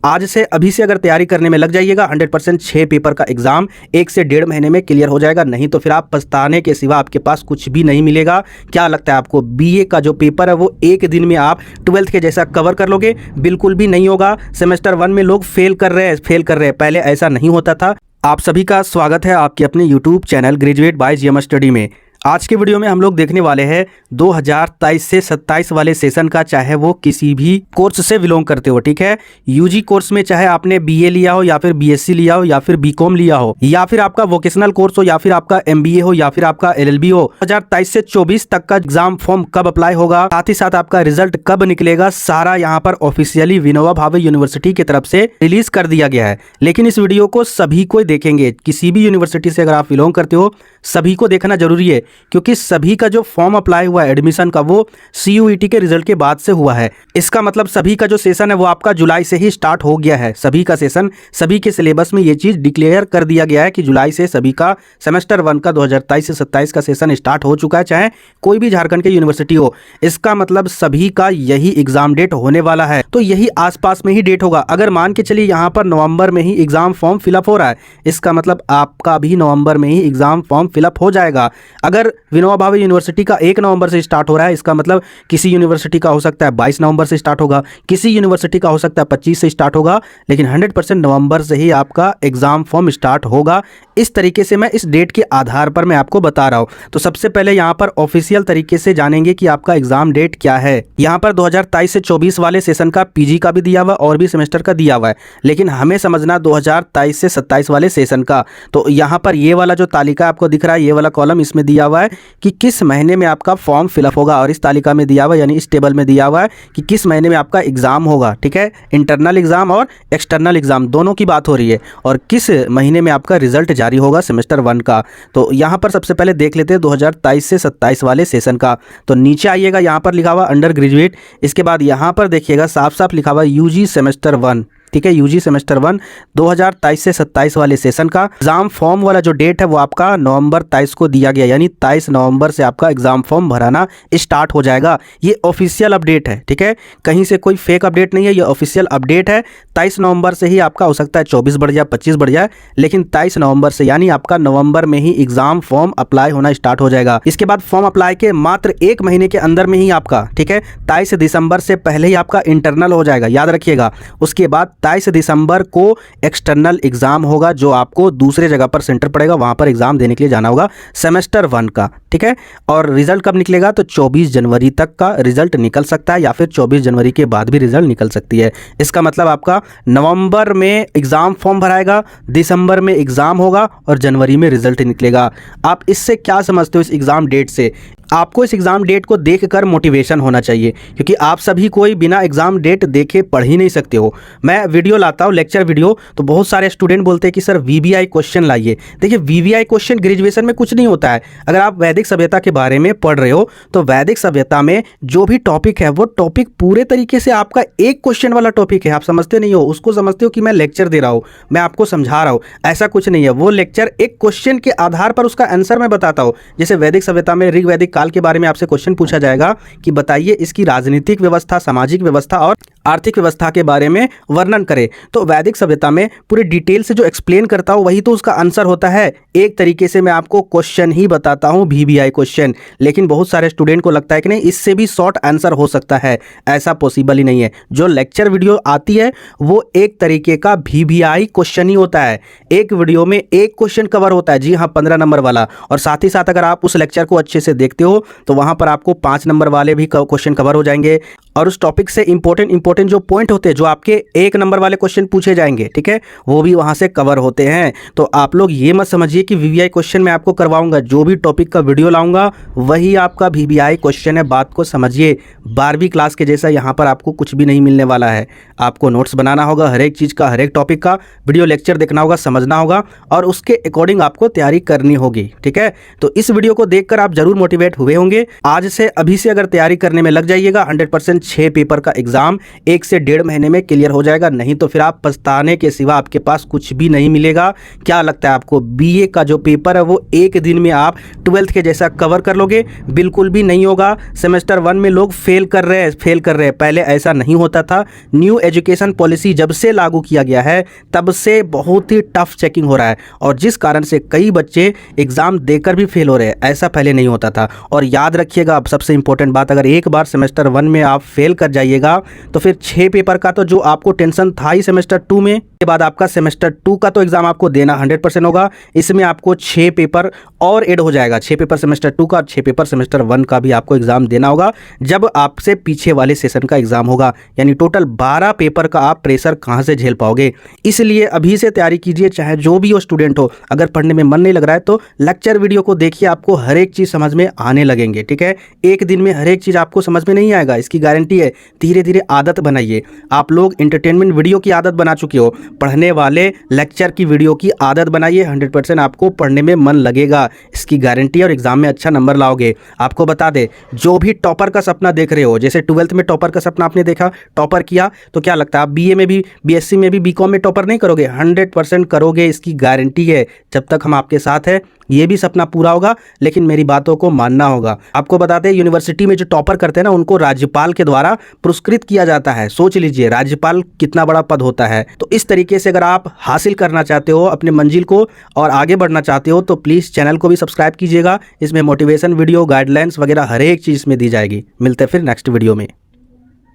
आज से अभी से अगर तैयारी करने में लग जाइएगा 100% 6 पेपर का एग्जाम 1 से 1.5 महीने में क्लियर हो जाएगा। नहीं तो फिर आप पछताने के सिवा आपके पास कुछ भी नहीं मिलेगा। क्या लगता है आपको बीए का जो पेपर है वो एक दिन में आप 12th के जैसा कवर कर लोगे? बिल्कुल भी नहीं होगा। सेमेस्टर 1 में लोग फेल कर रहे हैं, पहले ऐसा नहीं होता था। आप सभी का स्वागत है आपके अपने YouTube channel graduate by GM study में। आज के वीडियो में हम लोग देखने वाले हैं 2023 से 27 वाले सेशन का, चाहे वो किसी भी कोर्स से बिलोंग करते हो, ठीक है। यूजी कोर्स में चाहे आपने बीए लिया हो या फिर बीएससी लिया हो या फिर बीकॉम लिया हो या फिर आपका वोकेशनल कोर्स हो या फिर आपका एमबीए हो या फिर आपका एलएलबी हो, 2023 से 24 तक का एग्जाम फॉर्म कब अप्लाई होगा, साथ ही साथ आपका रिजल्ट कब निकलेगा, सारा यहाँ पर ऑफिशियली विनोबा भावे यूनिवर्सिटी की तरफ से रिलीज कर दिया गया है। लेकिन इस वीडियो को सभी को देखेंगे, किसी भी यूनिवर्सिटी से अगर आप बिलोंग करते हो सभी को देखना जरूरी है, क्योंकि सभी का जो फॉर्म अप्लाई हुआ है एडमिशन का वो सीयूईटी के रिजल्ट के बाद से हुआ है। इसका मतलब सभी का जो सेशन है वो आपका जुलाई से ही स्टार्ट हो गया है। सभी का सेशन, सभी के सिलेबस में ये चीज डिक्लेयर कर दिया गया है कि जुलाई से सभी का सेमेस्टर 1 का 2023 से 27 का सेशन स्टार्ट हो चुका है, चाहे कोई भी झारखंड के यूनिवर्सिटी हो। इसका मतलब सभी का यही एग्जाम डेट होने वाला है, तो यही आसपास में ही डेट होगा। अगर मान के चलिए यहाँ पर नवंबर में ही एग्जाम फॉर्म फिलअप हो रहा है, इसका मतलब आपका भी नवंबर में ही एग्जाम फॉर्म फिलअप हो जाएगा। अगर विनोबा भावे यूनिवर्सिटी का 1 नवंबर से स्टार्ट हो रहा है, इसका मतलब किसी यूनिवर्सिटी का हो सकता है 22 नवंबर से स्टार्ट होगा, किसी यूनिवर्सिटी का हो सकता है 25 से स्टार्ट होगा, लेकिन 100% नवंबर से ही आपका एग्जाम फॉर्म स्टार्ट होगा। इस तरीके से मैं इस डेट के आधार पर मैं आपको बता रहा हूं। तो सबसे पहले यहाँ पर ऑफिशियल तरीके से जानेंगे कि आपका एग्जाम डेट क्या है। यहाँ पर 2023 से 24 वाले सेशन का पीजी का भी दिया हुआ और भी सेमेस्टर का दिया हुआ है, लेकिन हमें समझना 2023 से 27 वाले सेशन का। तो यहाँ पर ये वाला जो तालिका आपको दिख रहा है, ये वाला कॉलम, इसमें दिया हुआ है कि किस महीने में आपका फॉर्म फिलअप होगा, और इस तालिका में दिया हुआ है यानी इस टेबल में दिया हुआ है कि किस महीने में आपका एग्जाम होगा, ठीक है। इंटरनल एग्जाम और एक्सटर्नल एग्जाम दोनों की बात हो रही है, और किस महीने में आपका रिजल्ट जारी होगा सेमेस्टर 1 का। तो यहाँ पर सबसे पहले देख लेते हैं 2023 से 27 वाले सेशन का। तो नीचे आइएगा, यहाँ पर लिखा हुआ अंडर ग्रेजुएट, इसके बाद यहाँ पर देखिएगा साफ साफ लिखा हुआ यूजी सेमेस्टर 1, ठीक है। यूजी सेमेस्टर 1 2023 से 27 वाले सेशन का एग्जाम फॉर्म वाला जो डेट है वो आपका नवंबर 23 को दिया गया, यानी 23 नवंबर से आपका एग्जाम फॉर्म भराना स्टार्ट हो जाएगा। ये ऑफिशियल अपडेट है, ठीक है, कहीं से कोई फेक अपडेट नहीं है, ये ऑफिशियल अपडेट है। 23 नवंबर से ही आपका हो सकता है 24 बढ़ जाए, 25 बढ़ जाए, लेकिन 23 नवंबर से यानी आपका नवंबर में ही एग्जाम फॉर्म अप्लाई होना स्टार्ट हो जाएगा। इसके बाद फॉर्म अप्लाई के मात्र 1 महीने के अंदर में ही आपका, ठीक है, 23 दिसंबर से पहले ही आपका इंटरनल हो जाएगा, याद रखिएगा। उसके बाद 23 दिसंबर को एक्सटर्नल एग्जाम होगा, जो आपको दूसरे जगह पर सेंटर पड़ेगा, वहां पर एग्जाम देने के लिए जाना होगा सेमेस्टर 1 का, ठीक है। और रिजल्ट कब निकलेगा? तो 24 जनवरी तक का रिजल्ट निकल सकता है, या फिर 24 जनवरी के बाद भी रिजल्ट निकल सकती है। इसका मतलब आपका नवंबर में एग्जाम फॉर्म भराएगा, दिसंबर में एग्जाम होगा और जनवरी में रिजल्ट निकलेगा। आप इससे क्या समझते हो? इस एग्जाम डेट से आपको इस एग्जाम डेट को देखकर मोटिवेशन होना चाहिए, क्योंकि आप सभी कोई बिना एग्जाम डेट देखे पढ़ ही नहीं सकते हो। मैं वीडियो लाता हूँ, लेक्चर वीडियो, तो बहुत सारे स्टूडेंट बोलते हैं कि सर वीवीआई क्वेश्चन लाइए। देखिए, वीवीआई क्वेश्चन ग्रेजुएशन में कुछ नहीं होता है। अगर आप वैदिक सभ्यता के बारे में पढ़ रहे हो तो वैदिक सभ्यता में जो भी टॉपिक है वो टॉपिक पूरे तरीके से आपका एक क्वेश्चन वाला टॉपिक है। आप समझते नहीं हो, उसको समझते हो कि मैं लेक्चर दे रहा हूँ, मैं आपको समझा रहा हूँ। ऐसा कुछ नहीं है, वो लेक्चर एक क्वेश्चन के आधार पर उसका आंसर मैं बताता हूँ। जैसे वैदिक सभ्यता में ऋग्वैदिक काल के बारे में आपसे क्वेश्चन पूछा जाएगा कि बताइए इसकी राजनीतिक व्यवस्था, सामाजिक व्यवस्था और आर्थिक व्यवस्था के बारे में वर्णन करें, तो वैदिक सभ्यता में पूरे डिटेल से जो एक्सप्लेन करता हूं वही तो उसका आंसर होता है। एक तरीके से मैं आपको क्वेश्चन ही बताता हूं, वीवीआई क्वेश्चन। लेकिन बहुत सारे स्टूडेंट को लगता है कि नहीं, इससे भी शॉर्ट आंसर हो सकता है। ऐसा पॉसिबल ही नहीं है। जो लेक्चर वीडियो आती है वो एक तरीके का वीवीआई क्वेश्चन ही होता है। एक वीडियो में एक क्वेश्चन कवर होता है, जी हाँ, 15 नंबर वाला। और साथ ही साथ अगर आप उस लेक्चर को अच्छे से देखते हो तो वहां पर आपको 5 नंबर वाले भी क्वेश्चन कवर हो जाएंगे, और उस टॉपिक से इंपॉर्टेंट जो पॉइंट होते हैं, जो आपके 1 नंबर वाले क्वेश्चन पूछे जाएंगे, ठीक है, वो भी वहां से कवर होते हैं। तो आप लोग ये मत समझिए कि वीवीआई क्वेश्चन मैं आपको करवाऊंगा, जो भी टॉपिक का वीडियो लाऊंगा वही आपका वीवीआई क्वेश्चन है। बात को समझिए, 12वीं क्लास के जैसा यहाँ पर आपको कुछ भी नहीं मिलने वाला है। आपको नोट्स बनाना होगा, हर एक चीज़ का, हर एक टॉपिक का वीडियो लेक्चर देखना होगा, समझना होगा, और उसके अकॉर्डिंग आपको तैयारी करनी होगी, ठीक है। तो इस वीडियो को देखकर आप जरूर मोटिवेट हुए होंगे। आज से अभी से अगर तैयारी करने में लग जाइएगा 100% 100% 6 पेपर का एग्जाम 1 से 1.5 महीने में क्लियर हो जाएगा, नहीं तो फिर आप पछताने के सिवा आपके पास कुछ भी नहीं मिलेगा। क्या लगता है आपको बीए का जो पेपर है वो एक दिन में आप 12th के जैसा कवर कर लोगे? बिल्कुल भी नहीं होगा। सेमेस्टर 1 में लोग फेल कर रहे हैं, पहले ऐसा नहीं होता था। न्यू एजुकेशन पॉलिसी जब से लागू किया गया है तब से बहुत ही टफ चेकिंग हो रहा है, और जिस कारण से कई बच्चे एग्जाम देकर भी फेल हो रहे हैं, ऐसा पहले नहीं होता था। और याद रखिएगा, अब सबसे इंपॉर्टेंट बात, अगर एक बार सेमेस्टर 1 में आप फेल कर जाइएगा तो फिर 6 पेपर का तो जो आपको टेंशन था ही सेमेस्टर 2 में, के बाद आपका सेमेस्टर 2 का तो एग्जाम आपको देना 100% होगा। इसमें आपको 6 पेपर और ऐड हो जाएगा, 6 पेपर सेमेस्टर 2 का और 6 पेपर सेमेस्टर 1 का भी आपको एग्जाम देना होगा जब आपसे पीछे वाले सेशन का एग्जाम होगा। यानी टोटल 12 पेपर का आप प्रेशर कहां से झेल पाओगे? इसलिए अभी से तैयारी कीजिए, चाहे जो भी हो स्टूडेंट हो। अगर पढ़ने में मन नहीं लग रहा है तो लेक्चर वीडियो को देखिए, आपको हर एक चीज समझ में आने लगेंगे। ठीक है, एक दिन में हर एक चीज आपको समझ में नहीं आएगा, इसकी गारंटी है। धीरे धीरे आदत बनाइए। आप लोग एंटरटेनमेंट वीडियो की आदत बना चुके हो, पढ़ने वाले लेक्चर की वीडियो की आदत बनाइए। 100% आपको पढ़ने में मन लगेगा, इसकी गारंटी है, और एग्जाम में अच्छा नंबर लाओगे। आपको बता दे, जो भी टॉपर का सपना देख रहे हो, जैसे 12th में टॉपर का सपना आपने देखा, टॉपर किया, तो क्या लगता है आप बीए में भी, बीएससी में भी, बीकॉम में टॉपर नहीं करोगे? 100% करोगे, इसकी गारंटी है। जब तक हम आपके साथ हैं ये भी सपना पूरा होगा, लेकिन मेरी बातों को मानना होगा। आपको बताते हैं, यूनिवर्सिटी में जो टॉपर करते हैं ना, उनको राज्यपाल के द्वारा पुरस्कृत किया जाता है। सोच लीजिए राज्यपाल कितना बड़ा पद होता है। तो इस तरीके से अगर आप हासिल करना चाहते हो अपने मंजिल को और आगे बढ़ना चाहते हो तो प्लीज़ चैनल को भी सब्सक्राइब कीजिएगा। इसमें मोटिवेशन वीडियो, गाइडलाइंस वगैरह हर एक चीज़ में दी जाएगी। मिलते हैं फिर नेक्स्ट वीडियो में।